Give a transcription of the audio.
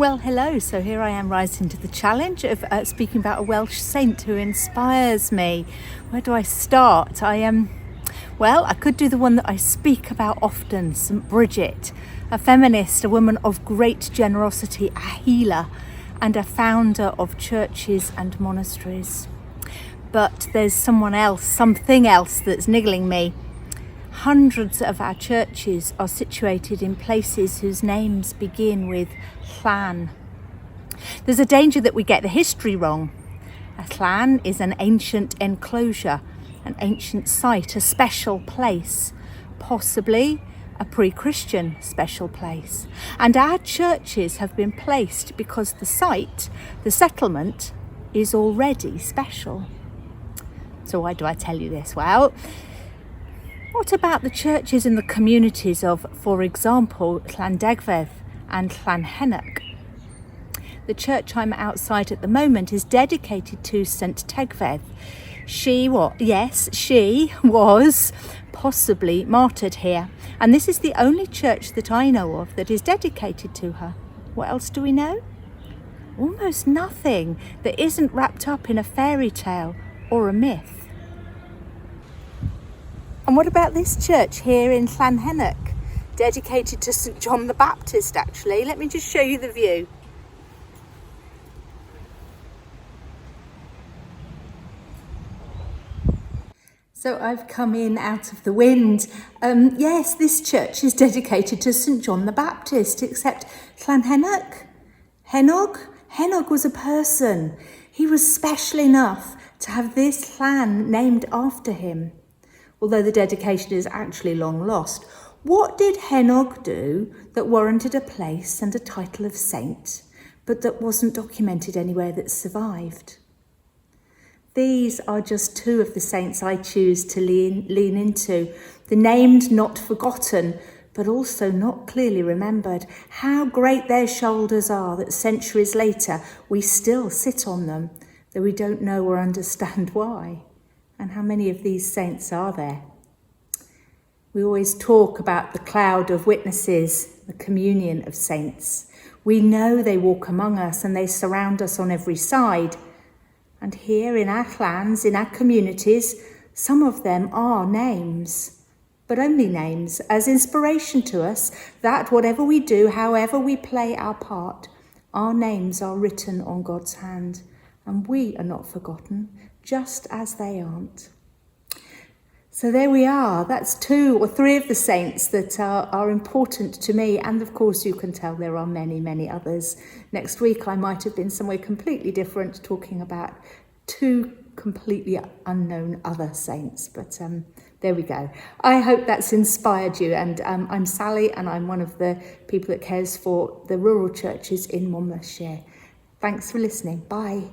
Well, hello. So here I am rising to the challenge of speaking about a Welsh saint who inspires me. Where do I start? I could do the one that I speak about often, St. Bridget, a feminist, a woman of great generosity, a healer, and a founder of churches and monasteries. But there's something else that's niggling me. Hundreds of our churches are situated in places whose names begin with Llan. There's a danger that we get the history wrong. A Llan is an ancient enclosure, an ancient site, a special place, possibly a pre-Christian special place. And our churches have been placed because the site, the settlement, is already special. So why do I tell you this? Well, what about the churches in the communities of, for example, Llandegfedd and Llanhenach? The church I'm outside at the moment is dedicated to St. Tegfedd. She was possibly martyred here, and this is the only church that I know of that is dedicated to her. What else do we know? Almost nothing that isn't wrapped up in a fairy tale or a myth. And what about this church here in Llanhenach, dedicated to St. John the Baptist, actually? Let me just show you the view. So I've come in out of the wind. Yes, this church is dedicated to St. John the Baptist, except Llanhenach, Henog was a person. He was special enough to have this Llan named after him. Although the dedication is actually long lost. What did Henog do that warranted a place and a title of saint, but that wasn't documented anywhere that survived? These are just two of the saints I choose to lean into. The named, not forgotten, but also not clearly remembered. How great their shoulders are that centuries later we still sit on them, though we don't know or understand why. And how many of these saints are there? We always talk about the cloud of witnesses, the communion of saints. We know they walk among us and they surround us on every side. And here in our clans, in our communities, some of them are names, but only names, as inspiration to us that whatever we do, however we play our part, our names are written on God's hand, and we are not forgotten, just as they aren't. So there we are. That's 2 or 3 of the saints that are important to me. And of course, you can tell there are many, many others. Next week, I might have been somewhere completely different, talking about 2 completely unknown other saints. But there we go. I hope that's inspired you. And I'm Sally, and I'm one of the people that cares for the rural churches in Monmouthshire. Thanks for listening. Bye.